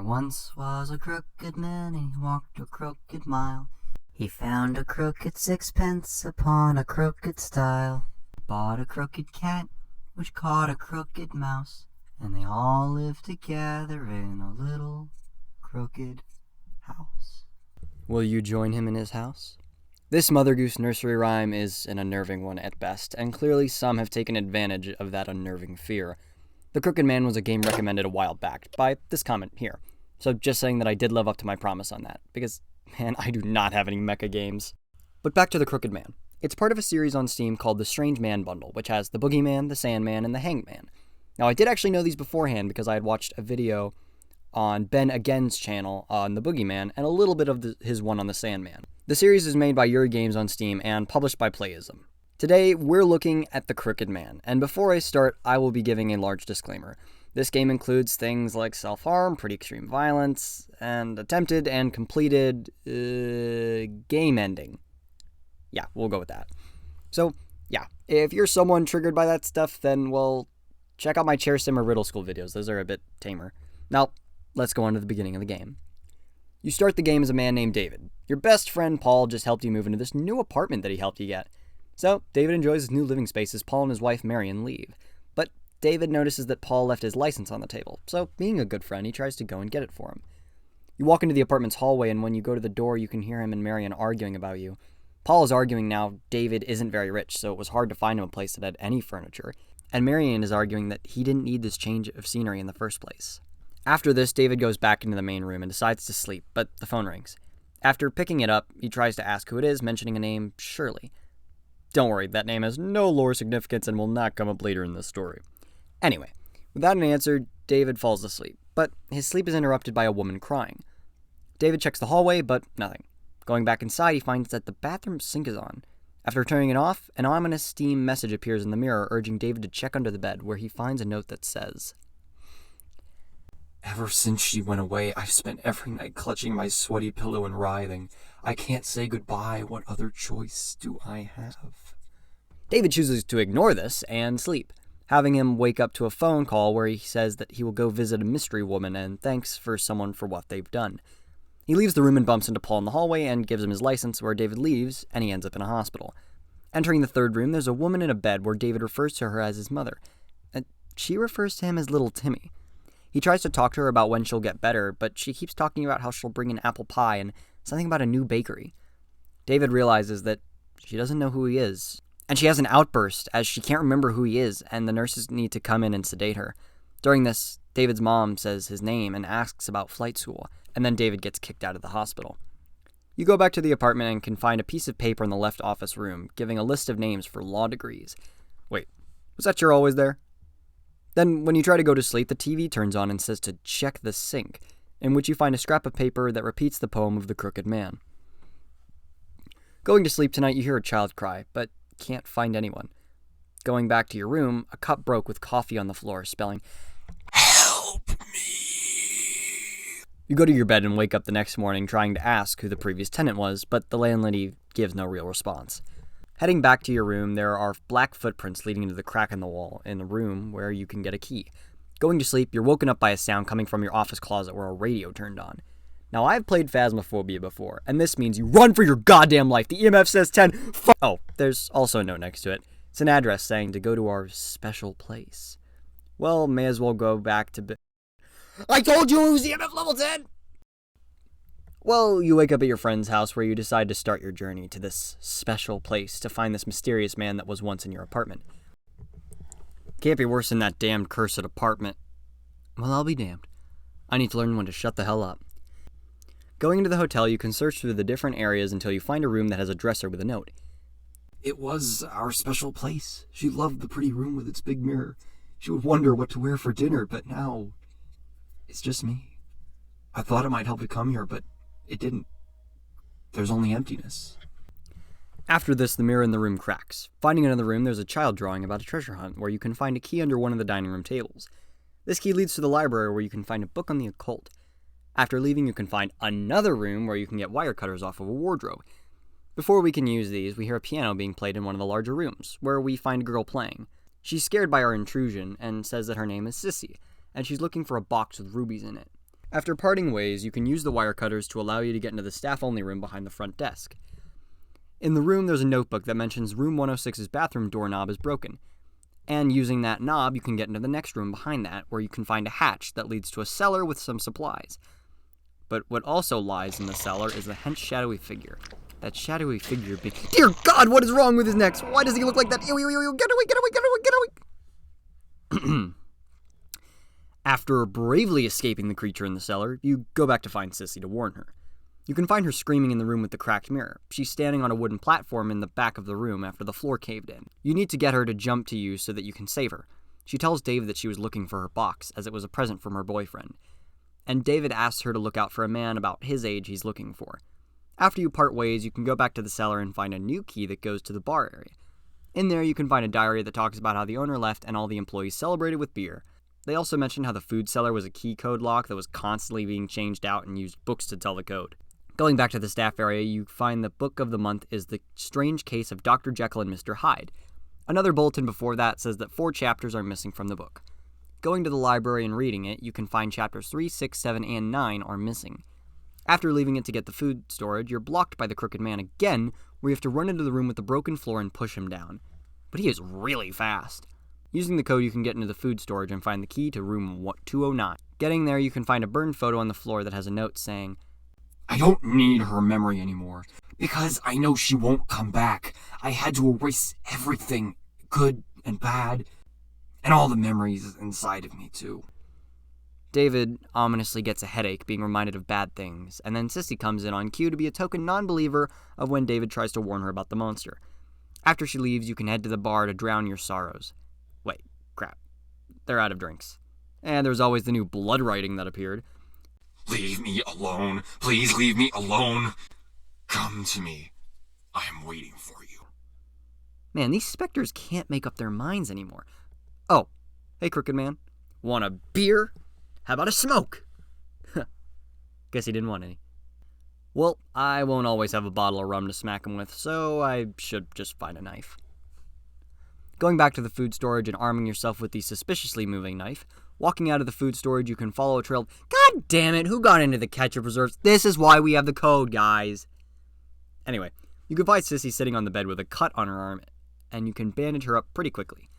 There once was a crooked man, he walked a crooked mile. He found a crooked sixpence upon a crooked stile. Bought a crooked cat, which caught a crooked mouse, and they all lived together in a little crooked house. Will you join him in his house? This Mother Goose nursery rhyme is an unnerving one at best, and clearly some have taken advantage of that unnerving fear. The Crooked Man was a game recommended a while back by this comment here, so just saying that I did live up to my promise on that, because, man, I do not have any mecha games. But back to the Crooked Man. It's part of a series on Steam called the Strange Man Bundle, which has the Boogeyman, the Sandman, and the Hanged Man. Now, I did actually know these beforehand because I had watched a video on Ben Again's channel on the Boogeyman and a little bit of his one on the Sandman. The series is made by Yuri Games on Steam and published by Playism. Today, we're looking at the Crooked Man, and before I start, I will be giving a large disclaimer. This game includes things like self-harm, pretty extreme violence, and attempted and completed game ending. Yeah, we'll go with that. So, yeah, if you're someone triggered by that stuff, then, well, check out my Chair Sim or Riddle School videos. Those are a bit tamer. Now, let's go on to the beginning of the game. You start the game as a man named David. Your best friend Paul just helped you move into this new apartment that he helped you get. So, David enjoys his new living space as Paul and his wife Marion leave. But David notices that Paul left his license on the table, so being a good friend, he tries to go and get it for him. You walk into the apartment's hallway, and when you go to the door, you can hear him and Marion arguing about you. Paul is arguing now David isn't very rich, so it was hard to find him a place that had any furniture, and Marion is arguing that he didn't need this change of scenery in the first place. After this, David goes back into the main room and decides to sleep, but the phone rings. After picking it up, he tries to ask who it is, mentioning a name, Shirley. Don't worry, that name has no lore significance and will not come up later in the story. Anyway, without an answer, David falls asleep, but his sleep is interrupted by a woman crying. David checks the hallway, but nothing. Going back inside, he finds that the bathroom sink is on. After turning it off, an ominous Steam message appears in the mirror, urging David to check under the bed, where he finds a note that says, "Ever since she went away, I've spent every night clutching my sweaty pillow and writhing. I can't say goodbye. What other choice do I have?" David chooses to ignore this and sleep, having him wake up to a phone call where he says that he will go visit a mystery woman and thanks for someone for what they've done. He leaves the room and bumps into Paul in the hallway and gives him his license, where David leaves, and he ends up in a hospital. Entering the third room, there's a woman in a bed where David refers to her as his mother, and she refers to him as Little Timmy. He tries to talk to her about when she'll get better, but she keeps talking about how she'll bring an apple pie and something about a new bakery. David realizes that she doesn't know who he is, and she has an outburst as she can't remember who he is, and the nurses need to come in and sedate her. During this, David's mom says his name and asks about flight school, and then David gets kicked out of the hospital. You go back to the apartment and can find a piece of paper in the left office room, giving a list of names for law degrees. Wait, was that chair always there? Then, when you try to go to sleep, the TV turns on and says to check the sink, in which you find a scrap of paper that repeats the poem of the Crooked Man. Going to sleep tonight, you hear a child cry, but can't find anyone. Going back to your room, a cup broke with coffee on the floor, spelling, "Help me!" You go to your bed and wake up the next morning trying to ask who the previous tenant was, but the landlady gives no real response. Heading back to your room, there are black footprints leading into the crack in the wall in the room where you can get a key. Going to sleep, you're woken up by a sound coming from your office closet where a radio turned on. Now, I've played Phasmophobia before, and this means you run for your goddamn life. The EMF says 10. Oh, there's also a note next to it. It's an address saying to go to our special place. Well, may as well go back to I told you it was EMF level 10! Well, you wake up at your friend's house where you decide to start your journey to this special place to find this mysterious man that was once in your apartment. Can't be worse than that damned cursed apartment. Well, I'll be damned. I need to learn when to shut the hell up. Going into the hotel, you can search through the different areas until you find a room that has a dresser with a note. "It was our special place. She loved the pretty room with its big mirror. She would wonder what to wear for dinner, but now it's just me. I thought it might help to come here, but it didn't. There's only emptiness." After this, the mirror in the room cracks. Finding another room, there's a child drawing about a treasure hunt where you can find a key under one of the dining room tables. This key leads to the library where you can find a book on the occult. After leaving, you can find another room where you can get wire cutters off of a wardrobe. Before we can use these, we hear a piano being played in one of the larger rooms, where we find a girl playing. She's scared by our intrusion and says that her name is Sissy, and she's looking for a box with rubies in it. After parting ways, you can use the wire cutters to allow you to get into the staff-only room behind the front desk. In the room, there's a notebook that mentions room 106's bathroom doorknob is broken. And using that knob, you can get into the next room behind that, where you can find a hatch that leads to a cellar with some supplies. But what also lies in the cellar is a hench shadowy figure. That shadowy figure being... Dear God, what is wrong with his neck? Why does he look like that? Ew, ew, ew, ew. Get away, get away, get away, get away! After bravely escaping the creature in the cellar, you go back to find Sissy to warn her. You can find her screaming in the room with the cracked mirror. She's standing on a wooden platform in the back of the room after the floor caved in. You need to get her to jump to you so that you can save her. She tells Dave that she was looking for her box, as it was a present from her boyfriend. And David asks her to look out for a man about his age he's looking for. After you part ways, you can go back to the cellar and find a new key that goes to the bar area. In there, you can find a diary that talks about how the owner left and all the employees celebrated with beer. They also mention how the food cellar was a key code lock that was constantly being changed out and used books to tell the code. Going back to the staff area, you find the book of the month is The Strange Case of Dr. Jekyll and Mr. Hyde. Another bulletin before that says that 4 chapters are missing from the book. Going to the library and reading it, you can find chapters 3, 6, 7, and 9 are missing. After leaving it to get the food storage, you're blocked by the Crooked Man again, where you have to run into the room with the broken floor and push him down. But he is really fast. Using the code, you can get into the food storage and find the key to room 209. Getting there, you can find a burned photo on the floor that has a note saying, I don't need her memory anymore, because I know she won't come back. I had to erase everything, good and bad, and all the memories inside of me, too. David ominously gets a headache being reminded of bad things, and then Sissy comes in on cue to be a token non-believer of when David tries to warn her about the monster. After she leaves, you can head to the bar to drown your sorrows. Wait, crap. They're out of drinks. And there's always the new blood writing that appeared. Leave me alone. Please leave me alone. Come to me. I am waiting for you. Man, these specters can't make up their minds anymore. Oh, hey, Crooked Man. Want a beer? How about a smoke? Guess he didn't want any. Well, I won't always have a bottle of rum to smack him with, so I should just find a knife. Going back to the food storage and arming yourself with the suspiciously moving knife, walking out of the food storage, you can follow a trail. God damn it, who got into the ketchup reserves? This is why we have the code, guys. Anyway, you can find Sissy sitting on the bed with a cut on her arm, and you can bandage her up pretty quickly.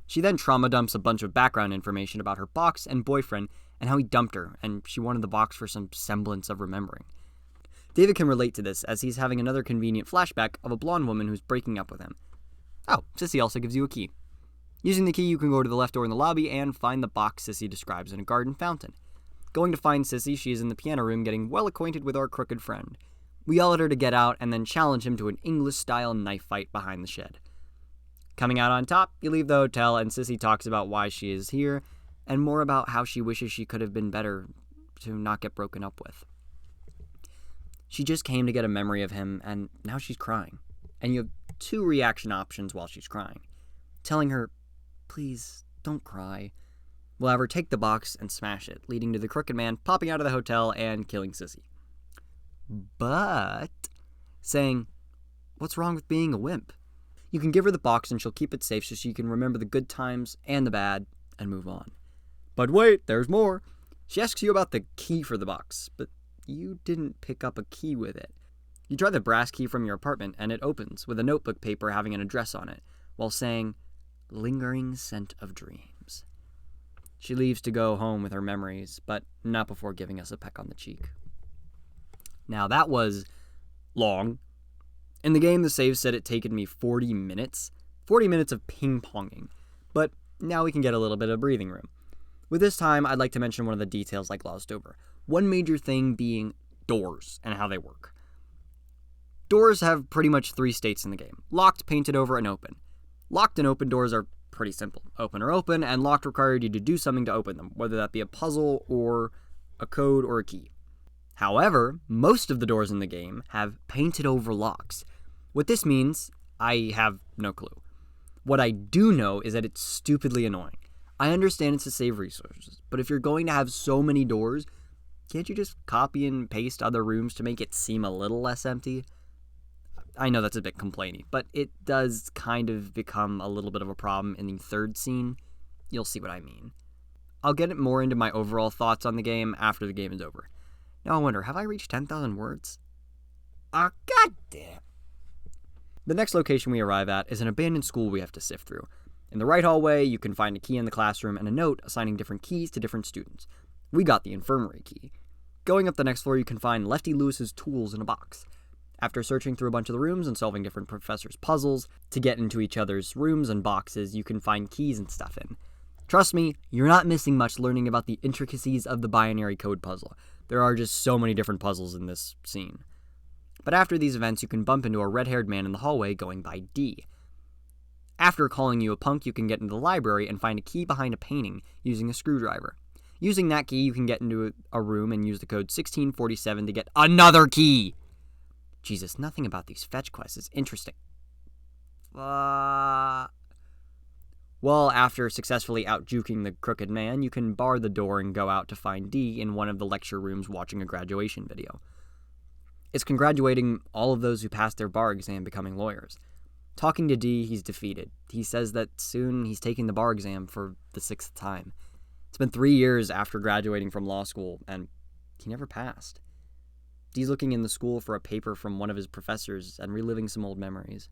She then trauma dumps a bunch of background information about her box and boyfriend and how he dumped her, and she wanted the box for some semblance of remembering. David can relate to this, as he's having another convenient flashback of a blonde woman who's breaking up with him. Oh, Sissy also gives you a key. Using the key, you can go to the left door in the lobby and find the box Sissy describes in a garden fountain. Going to find Sissy, she is in the piano room getting well acquainted with our crooked friend. We yell at her to get out and then challenge him to an English-style knife fight behind the shed. Coming out on top, you leave the hotel and Sissy talks about why she is here and more about how she wishes she could have been better to not get broken up with. She just came to get a memory of him and now she's crying. And you have 2 reaction options while she's crying. Telling her, please, don't cry. Will have her take the box and smash it, leading to the Crooked Man popping out of the hotel and killing Sissy. But saying, what's wrong with being a wimp? You can give her the box and she'll keep it safe so she can remember the good times and the bad and move on. But wait, there's more. She asks you about the key for the box, but you didn't pick up a key with it. You try the brass key from your apartment and it opens with a notebook paper having an address on it, while saying, lingering scent of dreams. She leaves to go home with her memories, but not before giving us a peck on the cheek. Now that was long. In the game, the save said it'd taken me 40 minutes. 40 minutes of ping-ponging. But now we can get a little bit of breathing room. With this time, I'd like to mention one of the details I glossed over. One major thing being doors and how they work. Doors have pretty much 3 states in the game. Locked, painted over, and open. Locked and open doors are pretty simple. Open or open, and locked required you to do something to open them, whether that be a puzzle or a code or a key. However, most of the doors in the game have painted over locks. What this means, I have no clue. What I do know is that it's stupidly annoying. I understand it's to save resources, but if you're going to have so many doors, can't you just copy and paste other rooms to make it seem a little less empty? I know that's a bit complainy, but it does kind of become a little bit of a problem in the third scene. You'll see what I mean. I'll get more into my overall thoughts on the game after the game is over. Now I wonder, have I reached 10,000 words? Goddamn. The next location we arrive at is an abandoned school we have to sift through. In the right hallway, you can find a key in the classroom and a note assigning different keys to different students. We got the infirmary key. Going up the next floor, you can find Lefty Lewis's tools in a box. After searching through a bunch of the rooms and solving different professors' puzzles to get into each other's rooms and boxes, you can find keys and stuff in. Trust me, you're not missing much learning about the intricacies of the binary code puzzle. There are just so many different puzzles in this scene. But after these events, you can bump into a red-haired man in the hallway going by D. After calling you a punk, you can get into the library and find a key behind a painting using a screwdriver. Using that key, you can get into a room and use the code 1647 to get another key! Jesus, nothing about these fetch quests is interesting. Well, after successfully out-juking the crooked man, you can bar the door and go out to find D in one of the lecture rooms watching a graduation video. It's congratulating all of those who passed their bar exam becoming lawyers. Talking to D, he's defeated. He says that soon he's taking the bar exam for the 6th time. It's been 3 years after graduating from law school, and he never passed. D's looking in the school for a paper from one of his professors and reliving some old memories.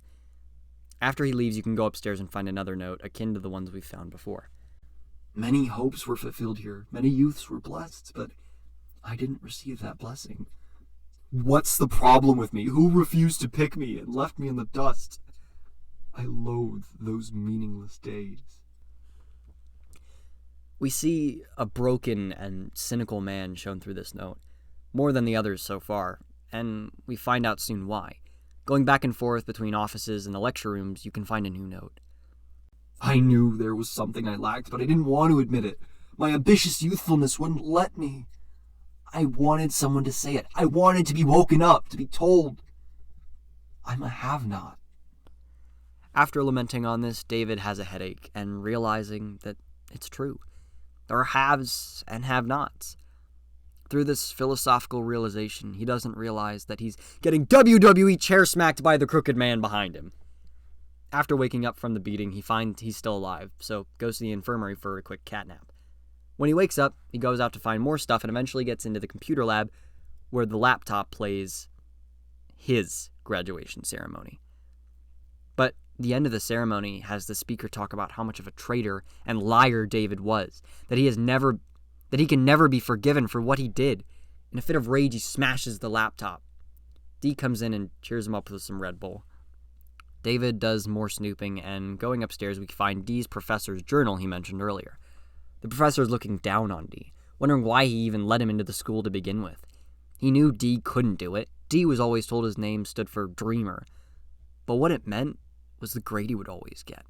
After he leaves, you can go upstairs and find another note akin to the ones we've found before. Many hopes were fulfilled here. Many youths were blessed, but I didn't receive that blessing. What's the problem with me? Who refused to pick me and left me in the dust? I loathe those meaningless days. We see a broken and cynical man shown through this note, more than the others so far, and we find out soon why. Going back and forth between offices and the lecture rooms, you can find a new note. I knew there was something I lacked, but I didn't want to admit it. My ambitious youthfulness wouldn't let me. I wanted someone to say it. I wanted to be woken up, to be told. I'm a have-not. After lamenting on this, David has a headache and realizing that it's true. There are haves and have-nots. Through this philosophical realization, he doesn't realize that he's getting WWE chair smacked by the crooked man behind him. After waking up from the beating, he finds he's still alive, so goes to the infirmary for a quick catnap. When he wakes up, he goes out to find more stuff and eventually gets into the computer lab where the laptop plays his graduation ceremony. But the end of the ceremony has the speaker talk about how much of a traitor and liar David was, that he can never be forgiven for what he did. In a fit of rage, he smashes the laptop. Dee comes in and cheers him up with some Red Bull. David does more snooping, and going upstairs, we find Dee's professor's journal he mentioned earlier. The professor is looking down on Dee, wondering why he even let him into the school to begin with. He knew Dee couldn't do it. Dee was always told his name stood for dreamer, but what it meant was the grade he would always get.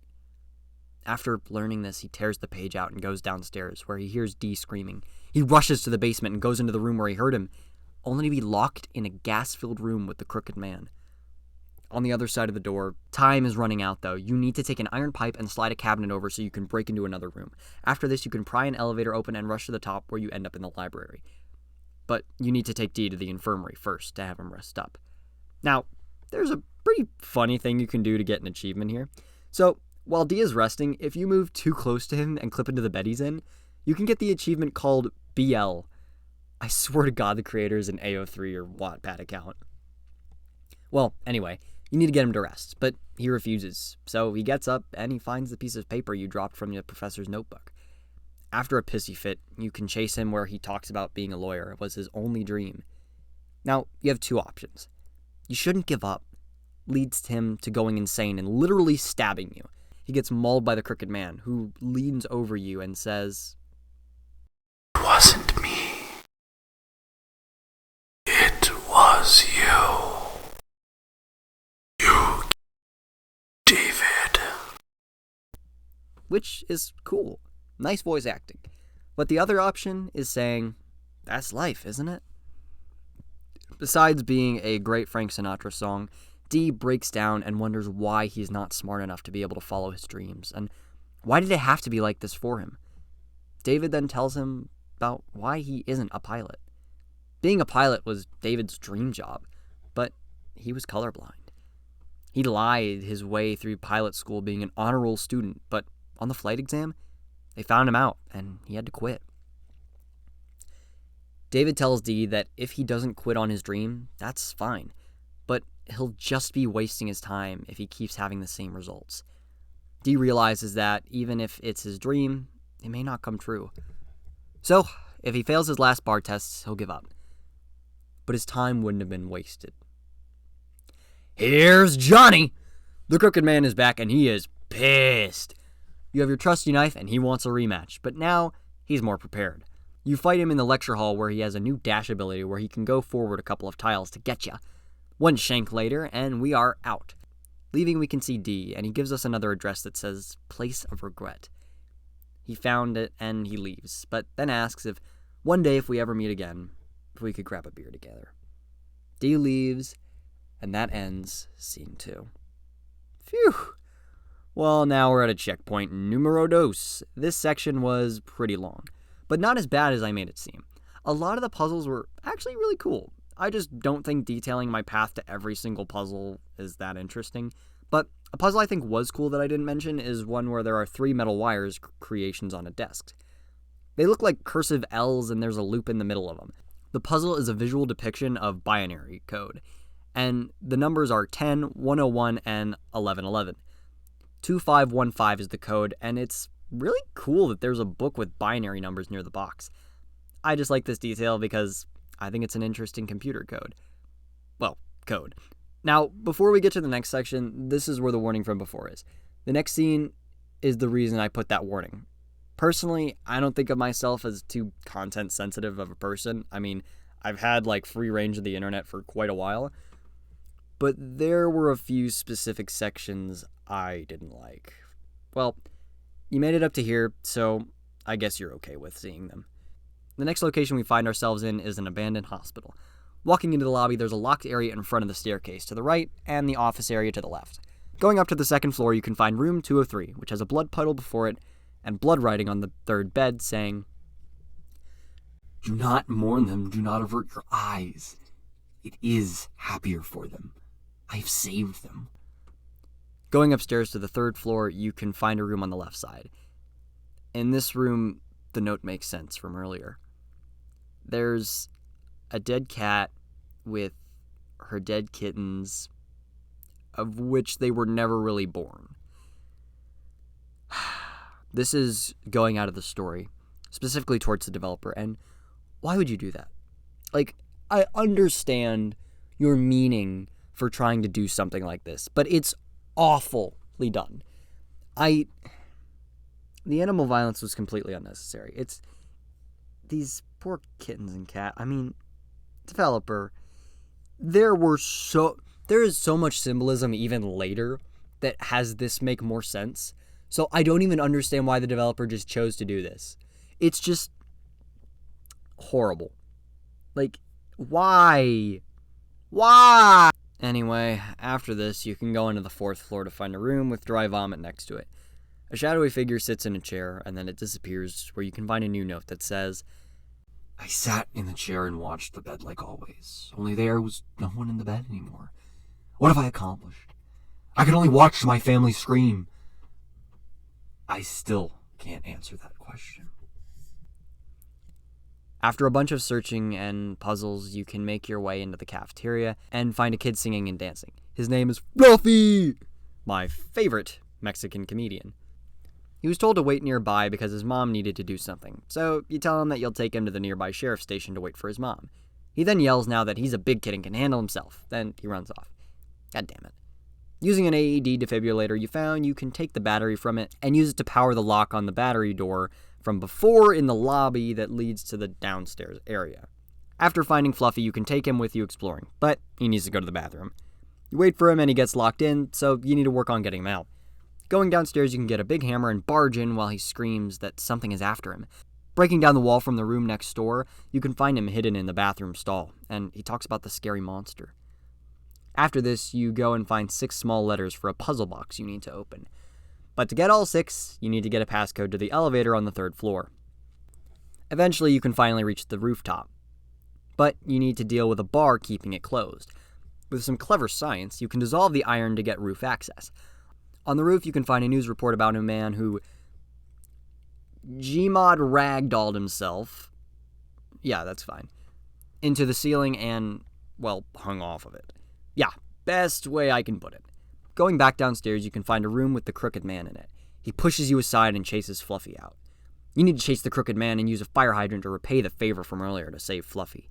After learning this, he tears the page out and goes downstairs, where he hears Dee screaming. He rushes to the basement and goes into the room where he heard him, only to be locked in a gas-filled room with the crooked man. On the other side of the door, time is running out though. You need to take an iron pipe and slide a cabinet over so you can break into another room. After this, you can pry an elevator open and rush to the top where you end up in the library. But you need to take Dee to the infirmary first to have him rest up. Now, there's a pretty funny thing you can do to get an achievement here. So, while Dee is resting, if you move too close to him and clip into the bed he's in, you can get the achievement called BL. I swear to God the creator is an AO3 or Wattpad account. Well, anyway, you need to get him to rest, but he refuses. So he gets up and he finds the piece of paper you dropped from the professor's notebook. After a pissy fit, you can chase him where he talks about being a lawyer. It was his only dream. Now, you have two options. You shouldn't give up. Leads him to going insane and literally stabbing you. He gets mauled by the crooked man, who leans over you and says, "It wasn't me. It was you. You, David." which is cool. Nice voice acting. But the other option is saying, that's life, isn't it? Besides being a great Frank Sinatra song, Dee breaks down and wonders why he's not smart enough to be able to follow his dreams, and why did it have to be like this for him? David then tells him about why he isn't a pilot. Being a pilot was David's dream job, but he was colorblind. He lied his way through pilot school being an honor roll student, but on the flight exam, They found him out, and he had to quit. David tells Dee that if he doesn't quit on his dream, that's fine, but he'll just be wasting his time if he keeps having the same results. Dee realizes that even if it's his dream, it may not come true. So, if he fails his last bar tests, he'll give up. But his time wouldn't have been wasted. Here's Johnny! The Crooked Man is back and he is pissed. You have your trusty knife and he wants a rematch, but now he's more prepared. You fight him in the lecture hall where he has a new dash ability where he can go forward a couple of tiles to get ya. One shank later, and we are out. Leaving, we can see Dee, and he gives us another address that says Place of Regret. He found it, and he leaves, but then asks if one day if we ever meet again, if we could grab a beer together. Dee leaves, and that ends scene 2. Phew! Well, now we're at a checkpoint numero dos. This section was pretty long, but not as bad as I made it seem. A lot of the puzzles were actually really cool. I just don't think detailing my path to every single puzzle is that interesting. But a puzzle I think was cool that I didn't mention is one where there are 3 metal wires creations on a desk. They look like cursive L's and there's a loop in the middle of them. The puzzle is a visual depiction of binary code, and the numbers are 10, 101, and 1111. 2515 is the code, and it's really cool that there's a book with binary numbers near the box. I just like this detail because I think it's an interesting computer code. Well, code. Now, before we get to the next section, this is where the warning from before is. The next scene is the reason I put that warning. Personally, I don't think of myself as too content sensitive of a person. I mean, I've had free range of the internet for quite a while, but there were a few specific sections I didn't like. Well, you made it up to here, so I guess you're okay with seeing them. The next location we find ourselves in is an abandoned hospital. Walking into the lobby, there's a locked area in front of the staircase to the right and the office area to the left. Going up to the second floor, you can find room 203, which has a blood puddle before it and blood writing on the third bed saying, Do not mourn them, do not avert your eyes. It is happier for them. I have saved them. Going upstairs to the third floor, you can find a room on the left side. In this room, the note makes sense from earlier. There's a dead cat with her dead kittens, of which they were never really born. This is going out of the story, specifically towards the developer, and why would you do that? I understand your meaning for trying to do something like this, but it's awfully done. The animal violence was completely unnecessary. It's these poor kittens and cat. I mean, developer, there is so much symbolism even later that has this make more sense. So I don't even understand why the developer just chose to do this. It's just horrible. Why? Why? Anyway, after this, you can go into the fourth floor to find a room with dry vomit next to it. A shadowy figure sits in a chair, and then it disappears, where you can find a new note that says, I sat in the chair and watched the bed like always, only there was no one in the bed anymore. What have I accomplished? I could only watch my family scream. I still can't answer that question. After a bunch of searching and puzzles, you can make your way into the cafeteria and find a kid singing and dancing. His name is Fluffy, my favorite Mexican comedian. He was told to wait nearby because his mom needed to do something, so you tell him that you'll take him to the nearby sheriff's station to wait for his mom. He then yells now that he's a big kid and can handle himself, then he runs off. God damn it. Using an AED defibrillator you found, you can take the battery from it and use it to power the lock on the battery door from before in the lobby that leads to the downstairs area. After finding Fluffy, you can take him with you exploring, but he needs to go to the bathroom. You wait for him and he gets locked in, so you need to work on getting him out. Going downstairs, you can get a big hammer and barge in while he screams that something is after him. Breaking down the wall from the room next door, you can find him hidden in the bathroom stall, and he talks about the scary monster. After this, you go and find 6 small letters for a puzzle box you need to open. But to get all 6, you need to get a passcode to the elevator on the 3rd floor. Eventually, you can finally reach the rooftop. But you need to deal with a bar keeping it closed. With some clever science, you can dissolve the iron to get roof access. On the roof, you can find a news report about a man who Gmod ragdolled himself, yeah, that's fine, into the ceiling and, well, hung off of it. Yeah, best way I can put it. Going back downstairs, you can find a room with the Crooked Man in it. He pushes you aside and chases Fluffy out. You need to chase the Crooked Man and use a fire hydrant to repay the favor from earlier to save Fluffy.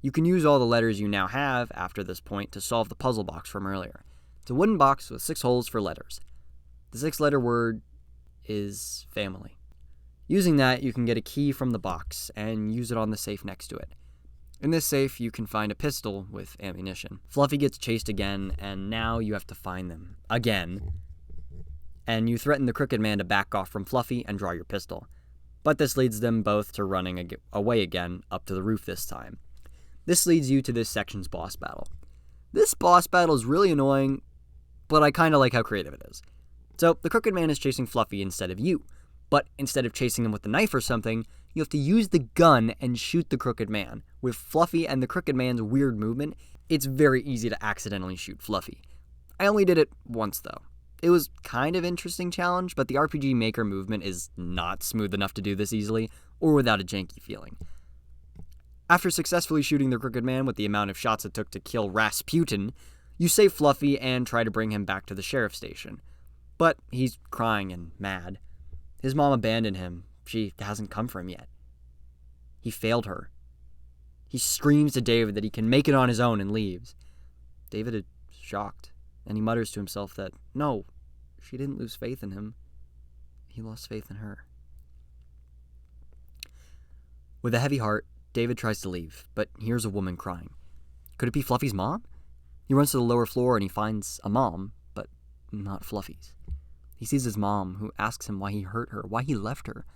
You can use all the letters you now have after this point to solve the puzzle box from earlier. It's a wooden box with 6 holes for letters. The 6-letter word is family. Using that, you can get a key from the box and use it on the safe next to it. In this safe, you can find a pistol with ammunition. Fluffy gets chased again, and now you have to find them. Again. And you threaten the Crooked Man to back off from Fluffy and draw your pistol. But this leads them both to running away again, up to the roof this time. This leads you to this section's boss battle. This boss battle is really annoying, but I kind of like how creative it is. So, the Crooked Man is chasing Fluffy instead of you. But instead of chasing him with a knife or something, you have to use the gun and shoot the Crooked Man. With Fluffy and the Crooked Man's weird movement, it's very easy to accidentally shoot Fluffy. I only did it once though. It was kind of interesting challenge, but the RPG Maker movement is not smooth enough to do this easily, or without a janky feeling. After successfully shooting the Crooked Man with the amount of shots it took to kill Rasputin, you save Fluffy and try to bring him back to the sheriff's station. But he's crying and mad. His mom abandoned him. She hasn't come for him yet. He failed her. He screams to David that he can make it on his own and leaves. David is shocked, and he mutters to himself that, no, she didn't lose faith in him. He lost faith in her. With a heavy heart, David tries to leave, but hears a woman crying. Could it be Fluffy's mom? He runs to the lower floor and he finds a mom, but not Fluffy's. He sees his mom, who asks him why he hurt her, why he left her.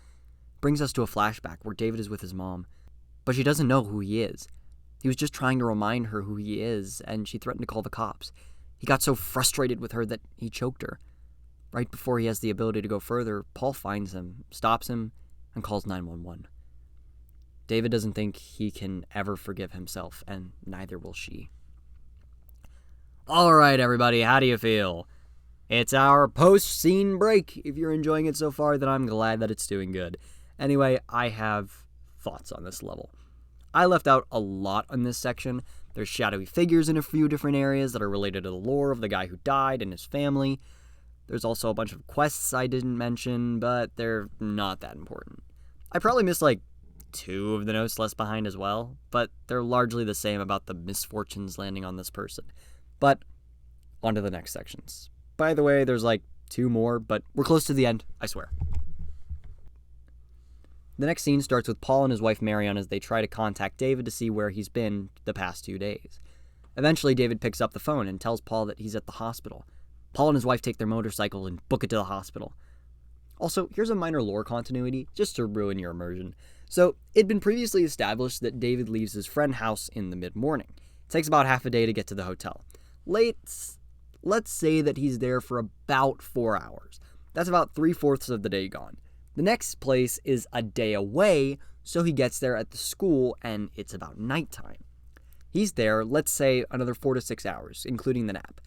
Brings us to a flashback where David is with his mom, but she doesn't know who he is. He was just trying to remind her who he is, and she threatened to call the cops. He got so frustrated with her that he choked her. Right before he has the ability to go further, Paul finds him, stops him, and calls 911. David doesn't think he can ever forgive himself, and neither will she. All right, everybody, how do you feel? It's our post-scene break. If you're enjoying it so far, then I'm glad that it's doing good. Anyway, I have thoughts on this level. I left out a lot on this section. There's shadowy figures in a few different areas that are related to the lore of the guy who died and his family. There's also a bunch of quests I didn't mention, but they're not that important. I probably missed 2 of the notes left behind as well, but they're largely the same about the misfortunes landing on this person. But on to the next sections. By the way, there's 2 more, but we're close to the end, I swear. The next scene starts with Paul and his wife Marion as they try to contact David to see where he's been the past 2 days. Eventually, David picks up the phone and tells Paul that he's at the hospital. Paul and his wife take their motorcycle and book it to the hospital. Also, here's a minor lore continuity, just to ruin your immersion. So, it'd been previously established that David leaves his friend's house in the mid-morning. It takes about half a day to get to the hotel. Let's say that he's there for about 4 hours. That's about 3/4 of the day gone. The next place is a day away, so he gets there at the school and it's about nighttime. He's there, let's say, another 4 to 6 hours, including the nap.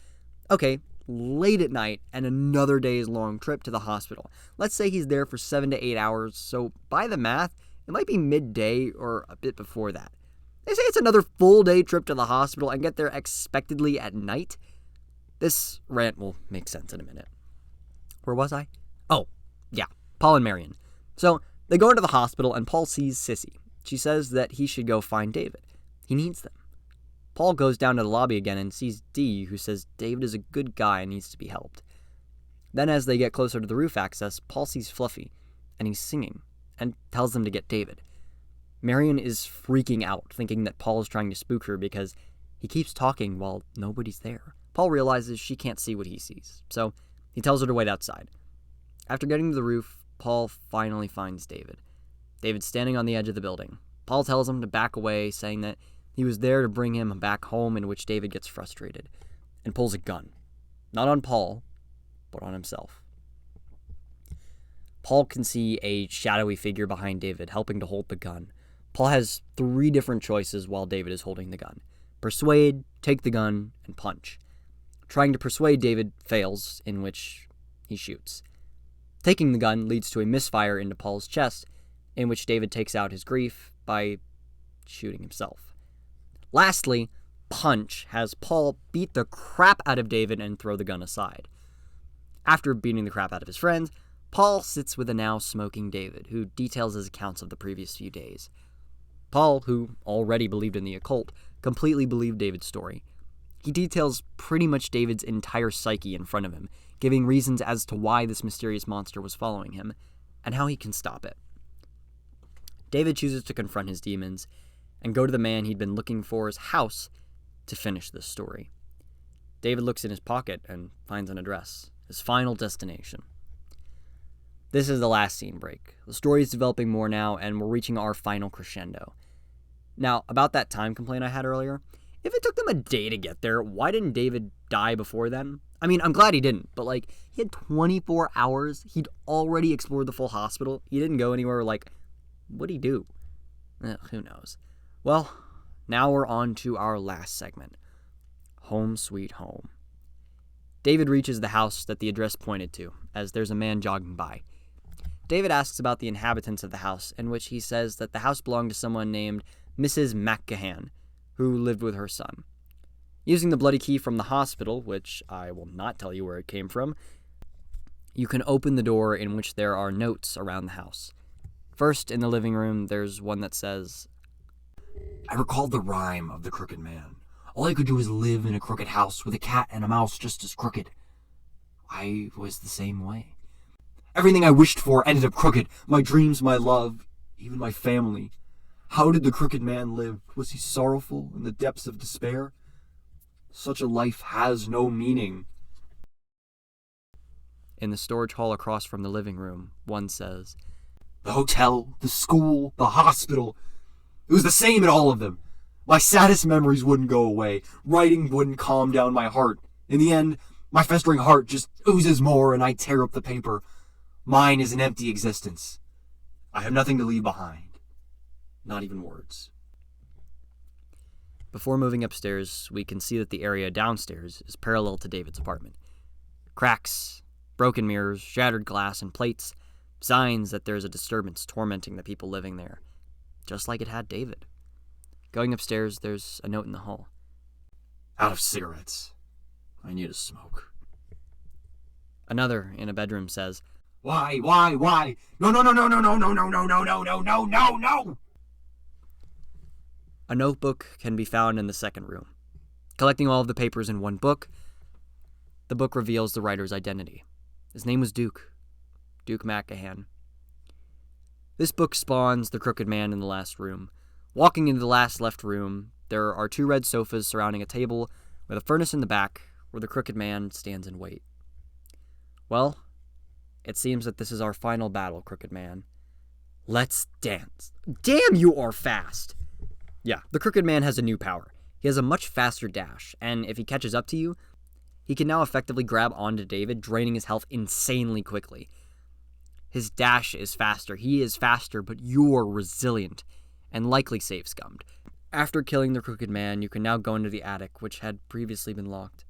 Okay, late at night and another day's long trip to the hospital. Let's say he's there for 7 to 8 hours, so by the math, it might be midday or a bit before that. They say it's another full day trip to the hospital and get there expectedly at night. This rant will make sense in a minute. Where was I? Oh, yeah, Paul and Marion. So, they go into the hospital and Paul sees Sissy. She says that he should go find David. He needs them. Paul goes down to the lobby again and sees Dee, who says David is a good guy and needs to be helped. Then as they get closer to the roof access, Paul sees Fluffy, and he's singing, and tells them to get David. Marion is freaking out, thinking that Paul is trying to spook her because he keeps talking while nobody's there. Paul realizes she can't see what he sees, so he tells her to wait outside. After getting to the roof, Paul finally finds David. David's standing on the edge of the building. Paul tells him to back away, saying that he was there to bring him back home, in which David gets frustrated and pulls a gun. Not on Paul, but on himself. Paul can see a shadowy figure behind David, helping to hold the gun. Paul has 3 different choices while David is holding the gun. Persuade, take the gun, and punch. Trying to persuade David fails, in which he shoots. Taking the gun leads to a misfire into Paul's chest, in which David takes out his grief by shooting himself. Lastly, Punch has Paul beat the crap out of David and throw the gun aside. After beating the crap out of his friend, Paul sits with a now smoking David, who details his accounts of the previous few days. Paul, who already believed in the occult, completely believed David's story. He details pretty much David's entire psyche in front of him, giving reasons as to why this mysterious monster was following him, and how he can stop it. David chooses to confront his demons, and go to the man he'd been looking for's house to finish this story. David looks in his pocket and finds an address, his final destination. This is the last scene break. The story is developing more now, and we're reaching our final crescendo. Now, about that time complaint I had earlier, if it took them a day to get there, why didn't David die before then? I mean, I'm glad he didn't, but he had 24 hours. He'd already explored the full hospital. He didn't go anywhere. What'd he do? Who knows? Well, now we're on to our last segment. Home sweet home. David reaches the house that the address pointed to, as there's a man jogging by. David asks about the inhabitants of the house, in which he says that the house belonged to someone named Mrs. McGahan, who lived with her son. Using the bloody key from the hospital, which I will not tell you where it came from, you can open the door in which there are notes around the house. First, in the living room, there's one that says, I recalled the rhyme of the Crooked Man. All I could do was live in a crooked house with a cat and a mouse just as crooked. I was the same way. Everything I wished for ended up crooked. My dreams, my love, even my family. How did the Crooked Man live? Was he sorrowful in the depths of despair? Such a life has no meaning. In the storage hall across from the living room, one says, The hotel, the school, the hospital. It was the same in all of them. My saddest memories wouldn't go away. Writing wouldn't calm down my heart. In the end, my festering heart just oozes more and I tear up the paper. Mine is an empty existence. I have nothing to leave behind. Not even words. Before moving upstairs, we can see that the area downstairs is parallel to David's apartment. Cracks, broken mirrors, shattered glass, and plates, signs that there's a disturbance tormenting the people living there, just like it had David. Going upstairs, there's a note in the hall. Out of cigarettes. I need a smoke. Another, in a bedroom, says, Why? No. A notebook can be found in the second room. Collecting all of the papers in one book, the book reveals the writer's identity. His name was Duke McGahan. This book spawns the Crooked Man in the last room. Walking into the last left room, there are 2 red sofas surrounding a table with a furnace in the back where the Crooked Man stands in wait. Well, it seems that this is our final battle, Crooked Man. Let's dance. Damn, you are fast! Yeah, the Crooked Man has a new power. He has a much faster dash, and if he catches up to you, he can now effectively grab onto David, draining his health insanely quickly. His dash is faster. He is faster, but you're resilient and likely safe-scummed. After killing the Crooked Man, you can now go into the attic, which had previously been locked.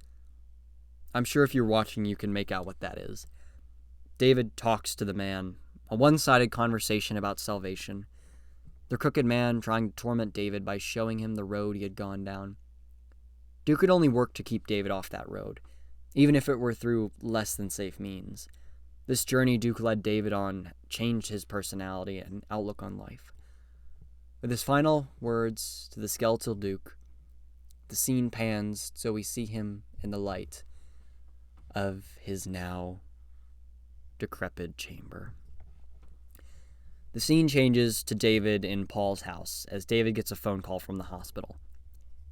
I'm sure if you're watching, you can make out what that is. David talks to the man, a one-sided conversation about salvation. The Crooked Man trying to torment David by showing him the road he had gone down. Duke could only work to keep David off that road, even if it were through less than safe means. This journey Duke led David on changed his personality and outlook on life. With his final words to the skeletal Duke, the scene pans so we see him in the light of his now decrepit chamber. The scene changes to David in Paul's house as David gets a phone call from the hospital.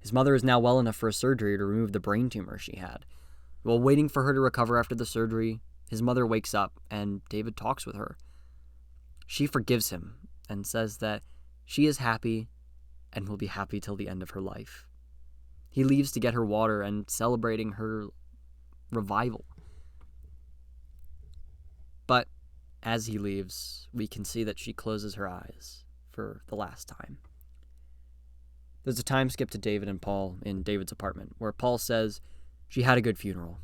His mother is now well enough for a surgery to remove the brain tumor she had. While waiting for her to recover after the surgery, his mother wakes up and David talks with her. She forgives him and says that she is happy and will be happy till the end of her life. He leaves to get her water and celebrating her revival. But as he leaves, we can see that she closes her eyes for the last time. There's a time skip to David and Paul in David's apartment, where Paul says she had a good funeral.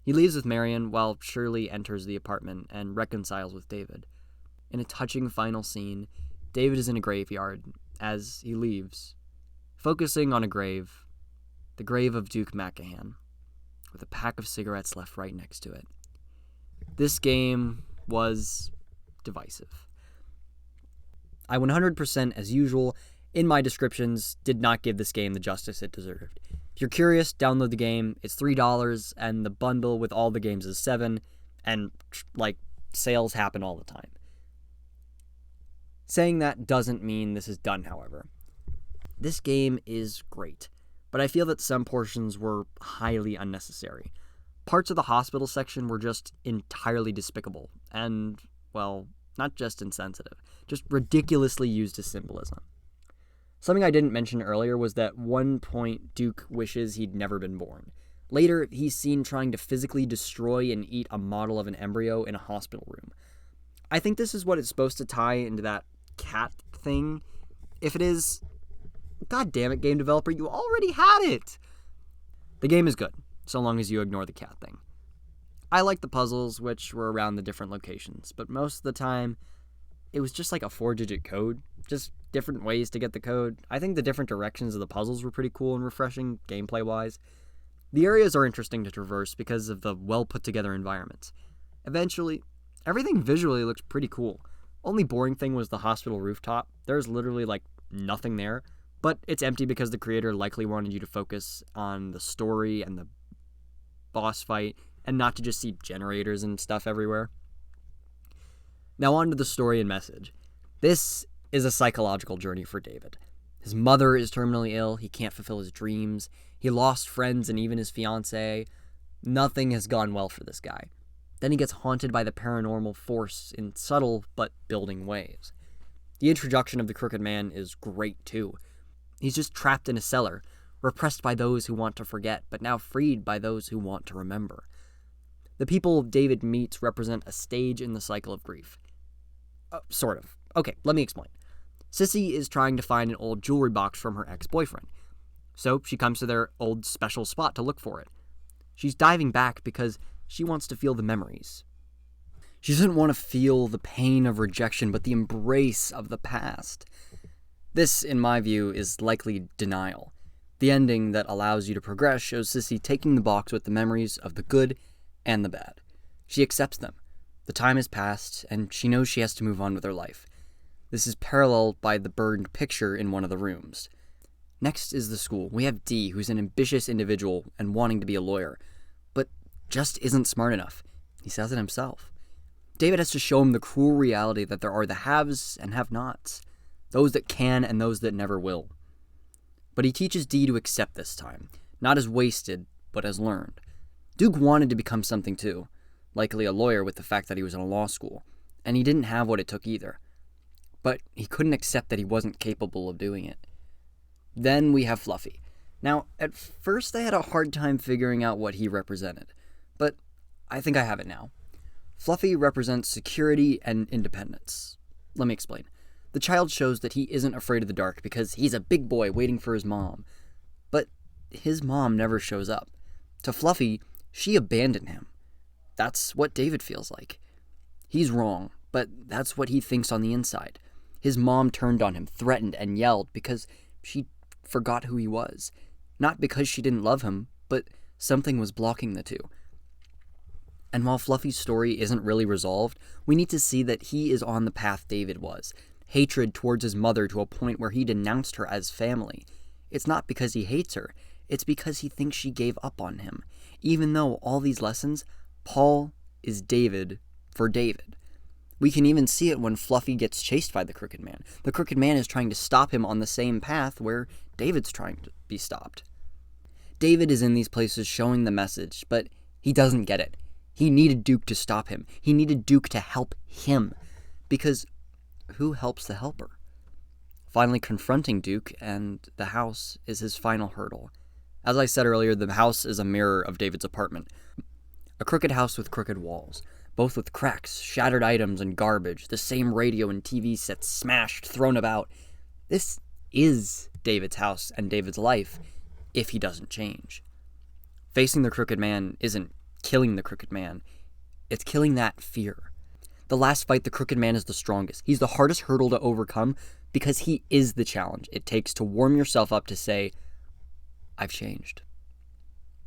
He leaves with Marion while Shirley enters the apartment and reconciles with David. In a touching final scene, David is in a graveyard as he leaves, focusing on a grave, the grave of Duke McGahan, with a pack of cigarettes left right next to it. This game was divisive. I 100%, as usual, in my descriptions, did not give this game the justice it deserved. If you're curious, download the game. It's $3, and the bundle with all the games is $7, and, sales happen all the time. Saying that doesn't mean this is done, however. This game is great, but I feel that some portions were highly unnecessary. Parts of the hospital section were just entirely despicable, and, well, not just insensitive, just ridiculously used as symbolism. Something I didn't mention earlier was that one point Duke wishes he'd never been born. Later, he's seen trying to physically destroy and eat a model of an embryo in a hospital room. I think this is what it's supposed to tie into that cat thing. If it is, god damn it, game developer, you already had it! The game is good, so long as you ignore the cat thing. I like the puzzles, which were around the different locations, but most of the time, it was just like a 4-digit code, just different ways to get the code. I think the different directions of the puzzles were pretty cool and refreshing, gameplay-wise. The areas are interesting to traverse because of the well-put-together environments. Eventually, everything visually looks pretty cool. Only boring thing was the hospital rooftop. There's literally, nothing there, but it's empty because the creator likely wanted you to focus on the story and the boss fight, and not to just see generators and stuff everywhere. Now on to the story and message. This is a psychological journey for David. His mother is terminally ill, he can't fulfill his dreams, he lost friends and even his fiancée. Nothing has gone well for this guy. Then he gets haunted by the paranormal force in subtle but building ways. The introduction of the Crooked Man is great too. He's just trapped in a cellar, repressed by those who want to forget, but now freed by those who want to remember. The people David meets represent a stage in the cycle of grief. Sort of. Okay, let me explain. Sissy is trying to find an old jewelry box from her ex-boyfriend, so she comes to their old special spot to look for it. She's diving back because she wants to feel the memories. She doesn't want to feel the pain of rejection, but the embrace of the past. This, in my view, is likely denial. The ending that allows you to progress shows Sissy taking the box with the memories of the good and the bad. She accepts them. The time has passed, and she knows she has to move on with her life. This is paralleled by the burned picture in one of the rooms. Next is the school. We have Dee, who's an ambitious individual and wanting to be a lawyer, but just isn't smart enough. He says it himself. David has to show him the cruel reality that there are the haves and have-nots, those that can and those that never will. But he teaches Dee to accept this time, not as wasted, but as learned. Duke wanted to become something too, likely a lawyer with the fact that he was in a law school, and he didn't have what it took either. But he couldn't accept that he wasn't capable of doing it. Then we have Fluffy. Now, at first I had a hard time figuring out what he represented, but I think I have it now. Fluffy represents security and independence. Let me explain. The child shows that he isn't afraid of the dark because he's a big boy waiting for his mom. But his mom never shows up. To Fluffy, she abandoned him. That's what David feels like. He's wrong, but that's what he thinks on the inside. His mom turned on him, threatened, and yelled because she forgot who he was. Not because she didn't love him, but something was blocking the two. And while Fluffy's story isn't really resolved, we need to see that he is on the path David was. Hatred towards his mother to a point where he denounced her as family. It's not because he hates her, it's because he thinks she gave up on him. Even though all these lessons, Paul is David for David. We can even see it when Fluffy gets chased by the Crooked Man. The Crooked Man is trying to stop him on the same path where David's trying to be stopped. David is in these places showing the message, but he doesn't get it. He needed Duke to stop him. He needed Duke to help him. Because who helps the helper? Finally confronting Duke and the house is his final hurdle. As I said earlier, the house is a mirror of David's apartment. A crooked house with crooked walls, both with cracks, shattered items, and garbage, the same radio and TV sets smashed, thrown about. This is David's house and David's life, if he doesn't change. Facing the Crooked Man isn't killing the Crooked Man. It's killing that fear. The last fight, the Crooked Man is the strongest. He's the hardest hurdle to overcome because he is the challenge it takes to warm yourself up to say, I've changed.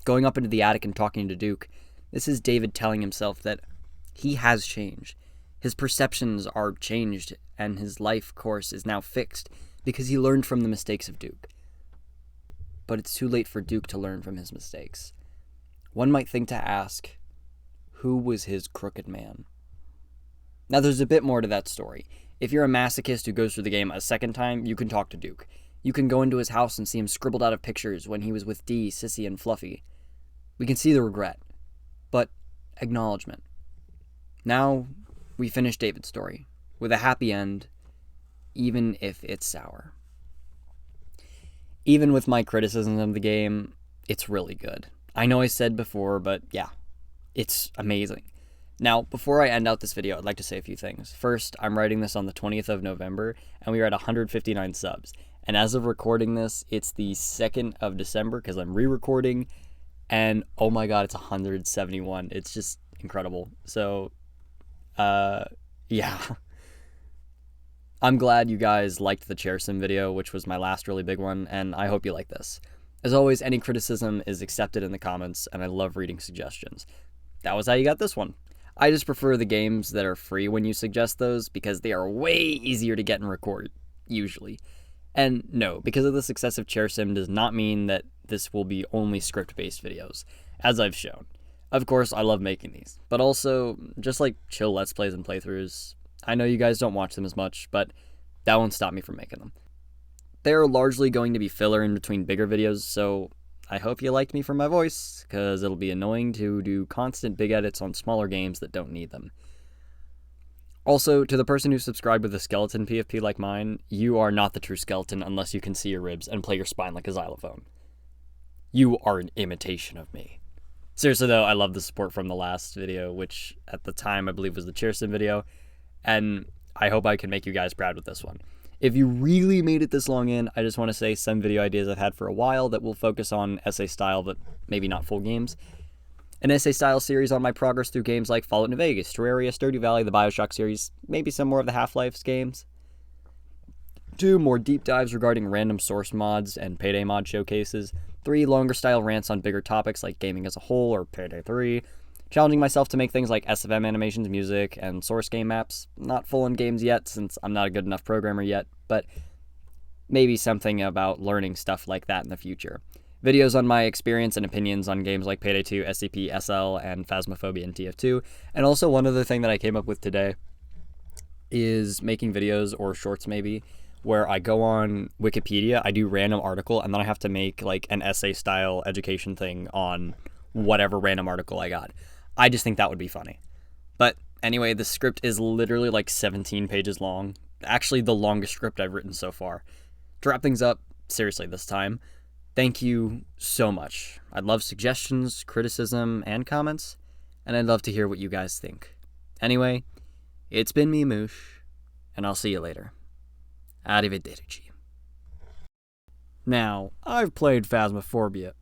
Going up into the attic and talking to Duke, this is David telling himself that he has changed. His perceptions are changed, and his life course is now fixed because he learned from the mistakes of Duke. But it's too late for Duke to learn from his mistakes. One might think to ask, who was his Crooked Man? Now, there's a bit more to that story. If you're a masochist who goes through the game a second time, you can talk to Duke. You can go into his house and see him scribbled out of pictures when he was with Dee, Sissy, and Fluffy. We can see the regret, but acknowledgement. Now, we finish David's story with a happy end, even if it's sour. Even with my criticisms of the game, it's really good. I know I said before, but yeah, it's amazing. Now, before I end out this video, I'd like to say a few things. First, I'm writing this on the 20th of November, and we are at 159 subs. And as of recording this, it's the 2nd of December, because I'm re-recording, and oh my god, it's 171. It's just incredible. So, yeah. I'm glad you guys liked the chair sim video, which was my last really big one, and I hope you like this. As always, any criticism is accepted in the comments, and I love reading suggestions. That was how you got this one. I just prefer the games that are free when you suggest those, because they are way easier to get and record, usually. And no, because of the success of chair sim does not mean that this will be only script-based videos, as I've shown. Of course, I love making these, but also, just like chill Let's Plays and playthroughs, I know you guys don't watch them as much, but that won't stop me from making them. They're largely going to be filler in between bigger videos, so I hope you liked me for my voice, because it'll be annoying to do constant big edits on smaller games that don't need them. Also, to the person who subscribed with a skeleton PFP like mine, you are not the true skeleton unless you can see your ribs and play your spine like a xylophone. You are an imitation of me. Seriously though, I love the support from the last video, which at the time I believe was the chair sim video, and I hope I can make you guys proud with this one. If you really made it this long in, I just want to say some video ideas I've had for a while that will focus on essay style, but maybe not full games. An essay style series on my progress through games like Fallout New Vegas, Terraria, Stardew Valley, the Bioshock series, maybe some more of the Half-Life games. 2 more deep dives regarding random source mods and Payday mod showcases. 3 longer style rants on bigger topics like gaming as a whole or Payday 3. Challenging myself to make things like SFM animations, music, and source game maps. Not full in games yet, since I'm not a good enough programmer yet, but maybe something about learning stuff like that in the future. Videos on my experience and opinions on games like Payday 2, SCP, SL, and Phasmophobia and TF2. And also one other thing that I came up with today is making videos, or shorts maybe, where I go on Wikipedia, I do random article, and then I have to make like an essay-style education thing on whatever random article I got. I just think that would be funny. But anyway, the script is literally like 17 pages long. Actually, the longest script I've written so far. To wrap things up, seriously this time, thank you so much. I'd love suggestions, criticism, and comments, and I'd love to hear what you guys think. Anyway, it's been me, Moosh, and I'll see you later. Arrivederci. Now, I've played Phasmophobia